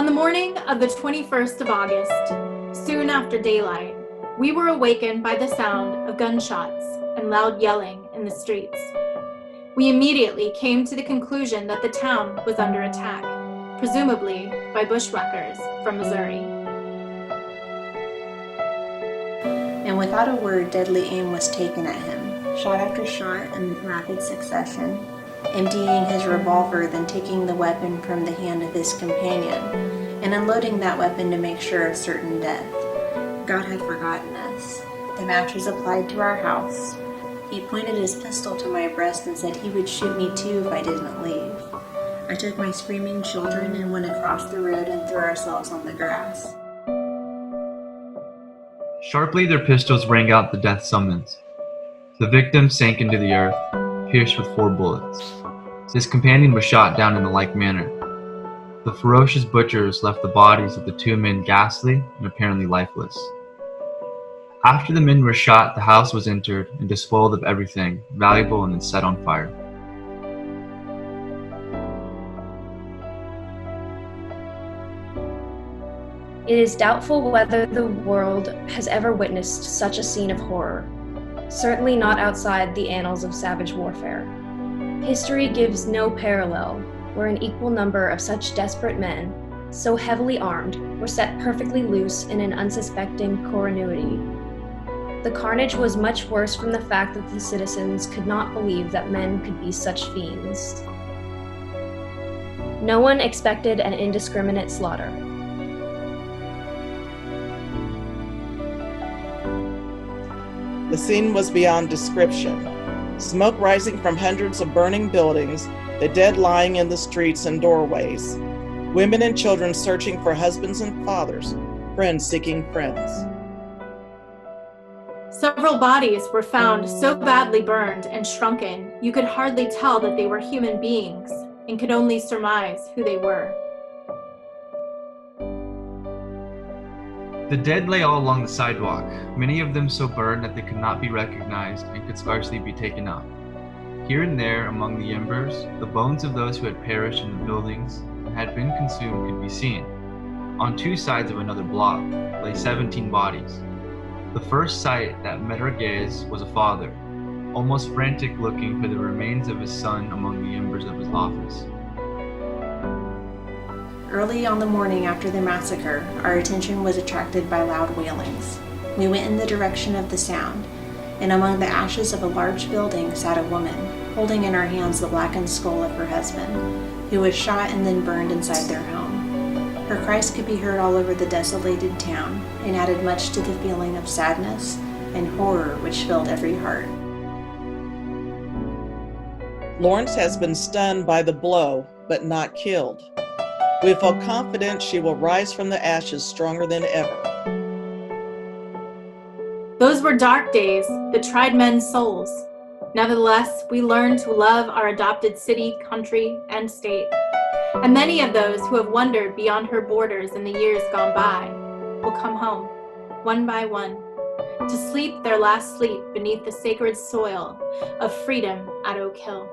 the morning of the 21st of August, soon after daylight, we were awakened by the sound of gunshots and loud yelling in the streets. We immediately came to the conclusion that the town was under attack, presumably by bushwhackers from Missouri. And without a word, deadly aim was taken at him, shot after shot in rapid succession, emptying his revolver, then taking the weapon from the hand of his companion, and unloading that weapon to make sure of certain death. God had forgotten us. The match was applied to our house. He pointed his pistol to my breast and said he would shoot me too if I didn't leave. I took my screaming children and went across the road and threw ourselves on the grass. Sharply their pistols rang out the death summons. The victim sank into the earth, pierced with 4 bullets. His companion was shot down in a like manner. The ferocious butchers left the bodies of the 2 men ghastly and apparently lifeless. After the men were shot, the house was entered and despoiled of everything valuable and then set on fire. It is doubtful whether the world has ever witnessed such a scene of horror, certainly not outside the annals of savage warfare. History gives no parallel where an equal number of such desperate men, so heavily armed, were set perfectly loose in an unsuspecting community. The carnage was much worse from the fact that the citizens could not believe that men could be such fiends. No one expected an indiscriminate slaughter. The scene was beyond description. Smoke rising from hundreds of burning buildings, the dead lying in the streets and doorways, women and children searching for husbands and fathers, friends seeking friends. Several bodies were found so badly burned and shrunken you could hardly tell that they were human beings and could only surmise who they were. The dead lay all along the sidewalk, many of them so burned that they could not be recognized and could scarcely be taken up. Here and there among the embers, the bones of those who had perished in the buildings and had been consumed could be seen. On 2 sides of another block lay 17 bodies. The first sight that met our gaze was a father, almost frantic, looking for the remains of his son among the embers of his office. Early on the morning after the massacre, our attention was attracted by loud wailings. We went in the direction of the sound, and among the ashes of a large building sat a woman, holding in her hands the blackened skull of her husband, who was shot and then burned inside their home. Her cries could be heard all over the desolated town, and added much to the feeling of sadness and horror which filled every heart. Lawrence has been stunned by the blow, but not killed. We feel confident she will rise from the ashes stronger than ever. Those were dark days that tried men's souls. Nevertheless, we learned to love our adopted city, country, and state. And many of those who have wandered beyond her borders in the years gone by will come home, one by one, to sleep their last sleep beneath the sacred soil of freedom at Oak Hill.